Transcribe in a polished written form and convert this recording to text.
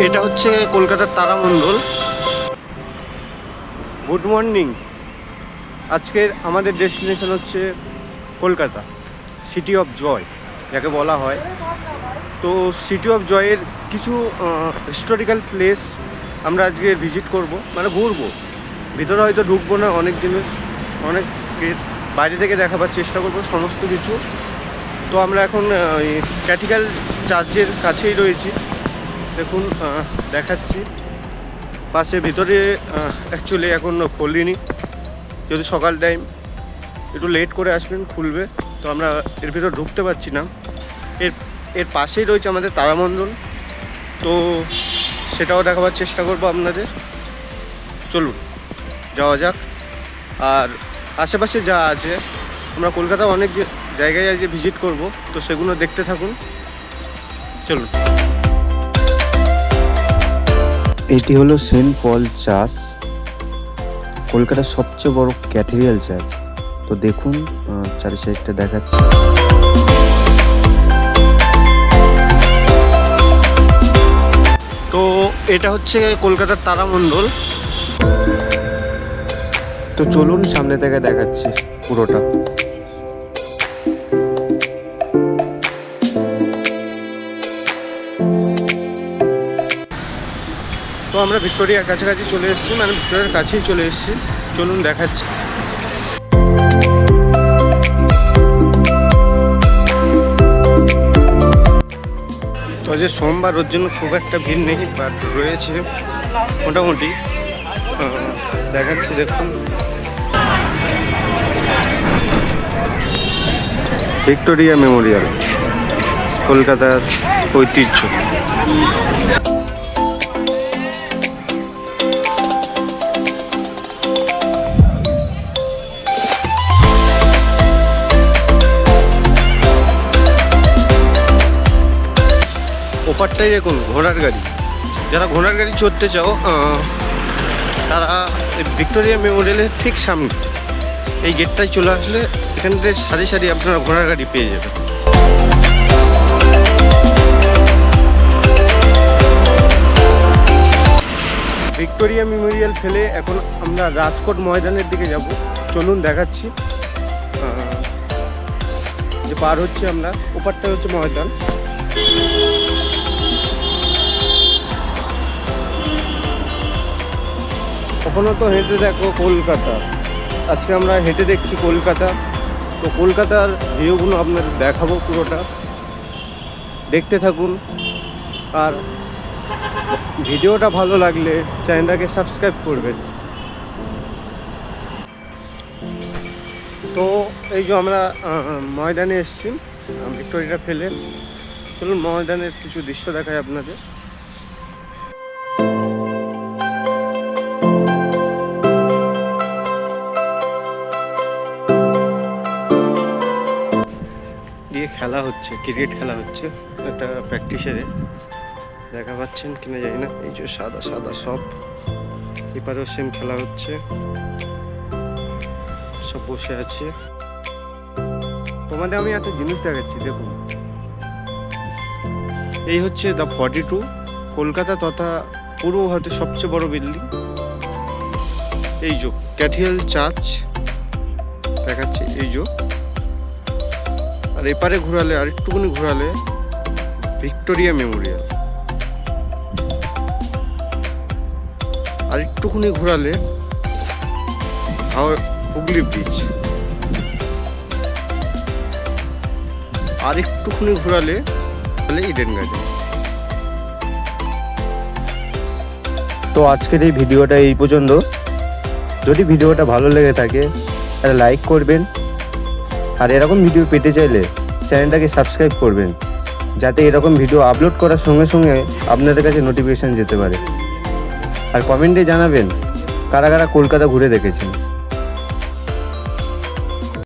এটা হচ্ছে কলকাতার তারামণ্ডল। Good morning. আজকের আমাদের ডেস্টিনেশন হচ্ছে কলকাতা, সিটি অফ জয় যাকে বলা হয়। তো সিটি অফ জয়ের কিছু হিস্টোরিক্যাল প্লেস আমরা আজকে ভিজিট করব, মানে ঘুরবো। ভিতরে হয়তো ঢুকবো না, অনেক জিনিস অনেক বাইরে থেকে দেখাবার চেষ্টা করব সমস্ত কিছু। তো আমরা এখন ক্যাথিড্রাল চার্চের কাছেই রয়েছি, দেখুন দেখাচ্ছি। পাশে ভিতরে অ্যাকচুয়ালি এখন খোলেনি, যদি সকাল টাইম একটু লেট করে আসবেন খুলবে। তো আমরা এর ভিতরে ঢুকতে পারছি না। এর পাশেই রয়েছে আমাদের তারামণ্ডল, তো সেটাও দেখাবার চেষ্টা করব আপনাদের। চলুন যাওয়া যাক। আর আশেপাশে যা আছে, আমরা কলকাতা অনেক জায়গায় আজকে ভিজিট করব, তো সেগুলো দেখতে থাকুন। চলুন। এটি হলো সেন্ট পল চার্চ, কলকাতার সবচেয়ে বড় ক্যাথিড্রাল চার্চ। তো দেখুন চারি সাইডটা দেখাচ্ছে। তো এটা হচ্ছে কলকাতার তারামণ্ডল। তো চলুন সামনে থেকে দেখাচ্ছি পুরোটা। তো আমরা ভিক্টোরিয়ার কাছাকাছি চলে এসেছি, মানে ভিক্টোরিয়ার কাছেই চলে এসেছি। চলুন দেখাচ্ছি। তো যে সোমবার, ওর জন্য খুব একটা ভিড় নেই, বাট রয়েছে মোটামুটি। দেখাচ্ছি, দেখুন। ভিক্টোরিয়া মেমোরিয়াল, কলকাতার ঐতিহ্য। ওপারটাই দেখুন ঘোড়ার গাড়ি। যারা ঘোড়ার গাড়ি চড়তে চাও তারা ভিক্টোরিয়া মেমোরিয়ালের ঠিক সামনে এই গেটটায় চলে আসলে এখান থেকে সারি সারি আপনারা ঘোড়ার গাড়ি পেয়ে যাবেন। ভিক্টোরিয়া মেমোরিয়াল ফেলে এখন আমরা রাজকোট ময়দানের দিকে যাব। চলুন দেখাচ্ছি। যে পার হচ্ছে আমরা, ওপারটা হচ্ছে ময়দান। কখনো তো হেঁটে দেখো কলকাতা, আজকে আমরা হেঁটে দেখছি কলকাতা। তো কলকাতার ভিউগুলো আপনাদের দেখাবো পুরোটা, দেখতে থাকুন। আর ভিডিওটা ভালো লাগলে চ্যানেলটাকে সাবস্ক্রাইব করবেন। তো এই যে আমরা ময়দানে এসেছি ভিক্টোরিয়া ফেলে। চলুন ময়দানের কিছু দৃশ্য দেখাই আপনাদের। দিয়ে খেলা হচ্ছে, ক্রিকেট খেলা হচ্ছে, একটা প্র্যাকটিসারে দেখা পাচ্ছেন কিনা জানি না। এই যে সাদা সাদা সব, এপারেও সেম খেলা হচ্ছে, সব বসে আছে। তোমাদের আমি একটা জিনিস দেখাচ্ছি, দেখুন। এই হচ্ছে দ্য 42, কলকাতা তথা পূর্ব ভারতের সবচেয়ে বড় বিল্ডিং। এই যে ক্যাথিড্রাল চার্চ দেখাচ্ছে, এই যে। আর এপারে ঘোরালে, আরেকটুকুনি ঘোরালে ভিক্টোরিয়া মেমোরিয়াল, আরেকটুকুনি ঘোরালে হুগলি ব্রিজ, আরেকটুকুনি ঘোরালে ইডেন গার্ডেন। তো আজকের এই ভিডিওটা এই পর্যন্ত। যদি ভিডিওটা ভালো লেগে থাকে তাহলে লাইক করবেন, আর এরকম ভিডিও পেতে চাইলে চ্যানেলটাকে সাবস্ক্রাইব করবেন, যাতে এরকম ভিডিও আপলোড করার সঙ্গে সঙ্গে আপনাদের কাছে নোটিফিকেশান যেতে পারে। আর কমেন্টে জানাবেন কারা কারা কলকাতা ঘুরে দেখেছেন।